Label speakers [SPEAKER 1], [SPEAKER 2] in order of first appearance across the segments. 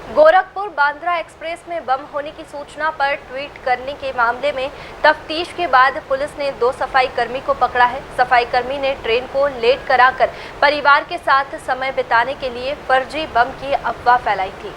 [SPEAKER 1] Gorakhpur Bandra express में बम होने की सूचना पर ट्वीट करने के मामले में तफ्तीश के बाद पुलिस ने 2 सफाई कर्मी को पकड़ा है। सफाई कर्मी ने ट्रेन को लेट कराकर परिवार के साथ समय बिताने के लिए फर्जी बम की अफवाह फैलाई थी।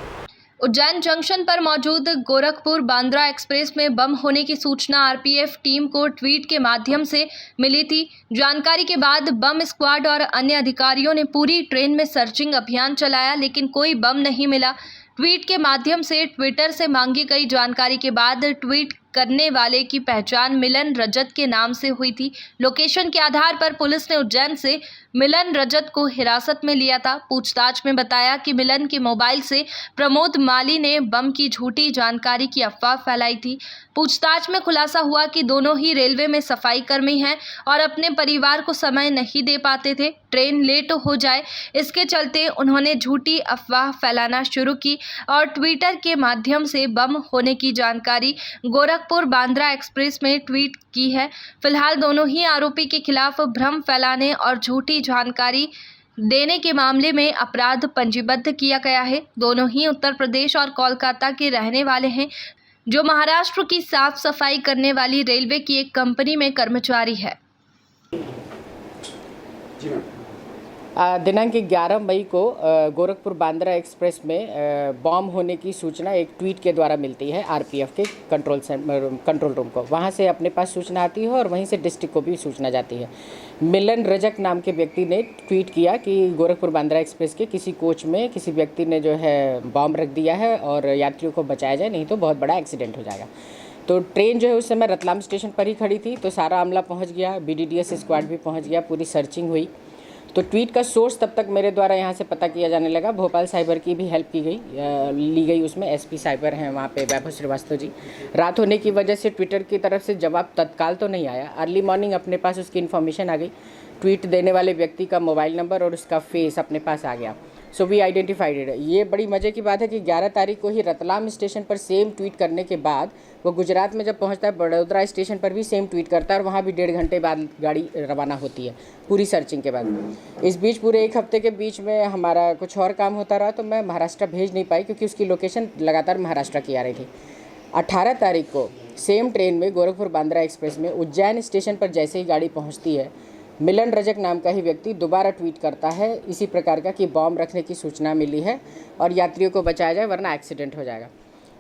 [SPEAKER 1] उज्जैन जंक्शन पर मौजूद गोरखपुर बांद्रा एक्सप्रेस में बम होने की सूचना आरपीएफ टीम को ट्वीट के माध्यम से मिली थी। जानकारी के बाद बम स्क्वाड और अन्य अधिकारियों ने पूरी ट्रेन में सर्चिंग अभियान चलाया, लेकिन कोई बम नहीं मिला। ट्वीट के माध्यम से ट्विटर से मांगी गई जानकारी के बाद ट्वीट करने वाले की पहचान मिलन रजत के नाम से हुई थी। लोकेशन के आधार पर पुलिस ने उज्जैन से मिलन रजत को हिरासत में लिया था। पूछताछ में बताया कि मिलन के मोबाइल से प्रमोद माली ने बम की झूठी जानकारी की अफवाह फैलाई थी। पूछताछ में खुलासा हुआ कि दोनों ही रेलवे में सफाई कर्मी हैं और अपने परिवार को समय नहीं दे पाते थे। ट्रेन लेट हो जाए इसके चलते उन्होंने झूठी अफवाह फैलाना शुरू की और ट्विटर के माध्यम से बम होने की जानकारी गोरखपुर बांद्रा एक्सप्रेस में ट्वीट की है। फिलहाल दोनों ही आरोपी के खिलाफ भ्रम फैलाने और झूठी जानकारी देने के मामले में अपराध पंजीबद्ध किया गया है। दोनों ही उत्तर प्रदेश और कोलकाता के रहने वाले हैं, जो महाराष्ट्र की साफ सफाई करने वाली रेलवे की एक कंपनी में कर्मचारी है।
[SPEAKER 2] दिनांक 11 मई को गोरखपुर बांद्रा एक्सप्रेस में बॉम्ब होने की सूचना एक ट्वीट के द्वारा मिलती है आरपीएफ के कंट्रोल रूम को। वहां से अपने पास सूचना आती है और वहीं से डिस्ट्रिक्ट को भी सूचना जाती है। मिलन रजक नाम के व्यक्ति ने ट्वीट किया कि गोरखपुर बांद्रा एक्सप्रेस के किसी कोच में किसी व्यक्ति ने जो है बॉम्ब रख दिया है और यात्रियों को बचाया जाए, नहीं तो बहुत बड़ा एक्सीडेंट हो जाएगा। तो ट्रेन जो है उस समय रतलाम स्टेशन पर ही खड़ी थी, तो सारा अमला पहुँच गया, BDDS स्क्वाड भी पहुँच गया, पूरी सर्चिंग हुई। तो ट्वीट का सोर्स तब तक मेरे द्वारा यहाँ से पता किया जाने लगा। भोपाल साइबर की भी हेल्प ली गई उसमें। SP साइबर हैं वहाँ पे वैभव श्रीवास्तव जी। रात होने की वजह से ट्विटर की तरफ से जवाब तत्काल तो नहीं आया। अर्ली मॉर्निंग अपने पास उसकी इन्फॉर्मेशन आ गई। ट्वीट देने वाले व्यक्ति का मोबाइल नंबर और उसका फेस अपने पास आ गया। So we identified it. ये बड़ी मज़े की बात है कि 11 तारीख को ही रतलाम स्टेशन पर सेम ट्वीट करने के बाद वो गुजरात में जब पहुंचता है बड़ोदरा स्टेशन पर भी सेम ट्वीट करता है और वहाँ भी 1.5 घंटे बाद गाड़ी रवाना होती है पूरी सर्चिंग के बाद। इस बीच पूरे 1 हफ्ते के बीच में हमारा कुछ और काम होता रहा, तो मैं महाराष्ट्र भेज नहीं पाई क्योंकि उसकी लोकेशन लगातार महाराष्ट्र की आ रही थी। 18 तारीख को सेम ट्रेन में गोरखपुर बांद्रा एक्सप्रेस में उज्जैन स्टेशन पर जैसे ही गाड़ी पहुँचती है, मिलन रजक नाम का ही व्यक्ति दोबारा ट्वीट करता है इसी प्रकार का कि बॉम्ब रखने की सूचना मिली है और यात्रियों को बचाया जाए वरना एक्सीडेंट हो जाएगा।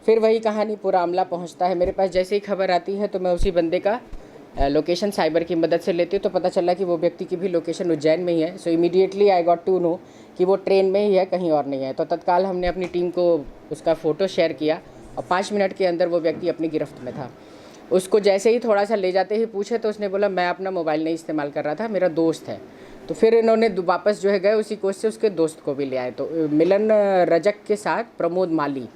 [SPEAKER 2] फिर वही कहानी, पूरा अमला पहुंचता है मेरे पास। जैसे ही खबर आती है तो मैं उसी बंदे का लोकेशन साइबर की मदद से लेती हूँ, तो पता चला कि वो व्यक्ति की भी लोकेशन उज्जैन में ही है। So immediately I got to know कि वो ट्रेन में ही है, कहीं और नहीं है। तो तत्काल हमने अपनी टीम को उसका फ़ोटो शेयर किया और 5 मिनट के अंदर वो व्यक्ति अपनी गिरफ्त में था। उसको जैसे ही थोड़ा सा ले जाते ही पूछे तो उसने बोला मैं अपना मोबाइल नहीं इस्तेमाल कर रहा था, मेरा दोस्त है। तो फिर इन्होंने वापस जो है गए उसी कोच से उसके दोस्त को भी ले आए। तो मिलन रजक के साथ प्रमोद माली,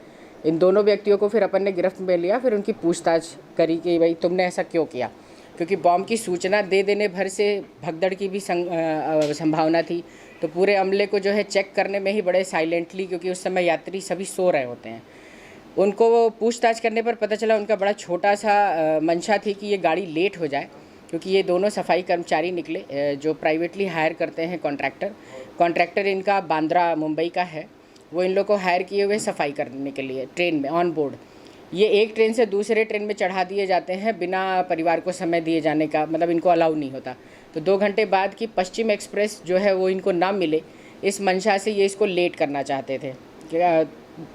[SPEAKER 2] इन दोनों व्यक्तियों को फिर अपन ने गिरफ्त में लिया। फिर उनकी पूछताछ करी कि भाई तुमने ऐसा क्यों किया, क्योंकि बॉम्ब की सूचना दे देने भर से भगदड़ की भी संभावना थी। तो पूरे अमले को जो है चेक करने में ही बड़े साइलेंटली, क्योंकि उस समय यात्री सभी सो रहे होते हैं, उनको पूछताछ करने पर पता चला उनका बड़ा छोटा सा मंशा थी कि ये गाड़ी लेट हो जाए, क्योंकि ये दोनों सफाई कर्मचारी निकले जो प्राइवेटली हायर करते हैं कॉन्ट्रैक्टर इनका बांद्रा मुंबई का है। वो इन लोग को हायर किए हुए सफाई करने के लिए ट्रेन में ऑन बोर्ड। ये एक ट्रेन से दूसरे ट्रेन में चढ़ा दिए जाते हैं बिना परिवार को समय दिए जाने का, मतलब इनको अलाउ नहीं होता। तो 2 घंटे बाद की पश्चिम एक्सप्रेस जो है वो इनको ना मिले, इस मंशा से ये इसको लेट करना चाहते थे।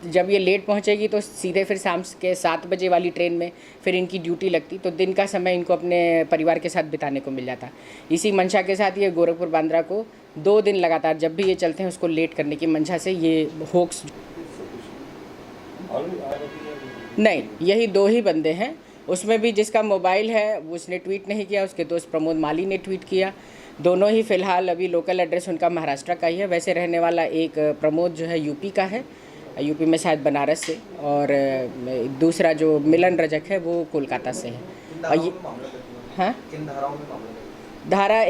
[SPEAKER 2] जब ये लेट पहुंचेगी तो सीधे फिर शाम के 7 बजे वाली ट्रेन में फिर इनकी ड्यूटी लगती, तो दिन का समय इनको अपने परिवार के साथ बिताने को मिल जाता। इसी मंशा के साथ ये गोरखपुर बांद्रा को 2 दिन लगातार जब भी ये चलते हैं उसको लेट करने की मंशा से ये होक्स। नहीं, यही 2 ही बंदे हैं। उसमें भी जिसका मोबाइल है उसने ट्वीट नहीं किया, उसके दोस्त प्रमोद माली ने ट्वीट किया। दोनों ही फ़िलहाल अभी लोकल एड्रेस उनका महाराष्ट्र का ही है। वैसे रहने वाला एक प्रमोद जो है यूपी का है, यूपी में शायद बनारस से, और दूसरा जो मिलन रजक है वो कोलकाता से है। और ये हाँ, धारा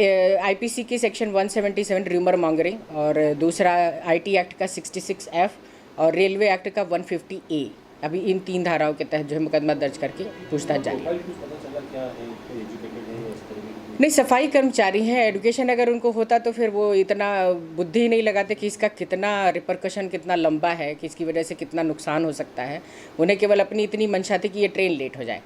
[SPEAKER 2] IPC की सेक्शन 177 र्यूमर मॉन्गरिंग, और दूसरा IT एक्ट का 66F और रेलवे एक्ट का 150A। अभी इन 3 धाराओं के तहत जो है मुकदमा दर्ज करके पूछताछ जारी है। नहीं, सफाई कर्मचारी हैं। एडुकेशन अगर उनको होता तो फिर वो इतना बुद्धि ही नहीं लगाते कि इसका कितना रिपरकशन कितना लंबा है, कि इसकी वजह से कितना नुकसान हो सकता है। उन्हें केवल अपनी इतनी मंशा थी कि ये ट्रेन लेट हो जाए।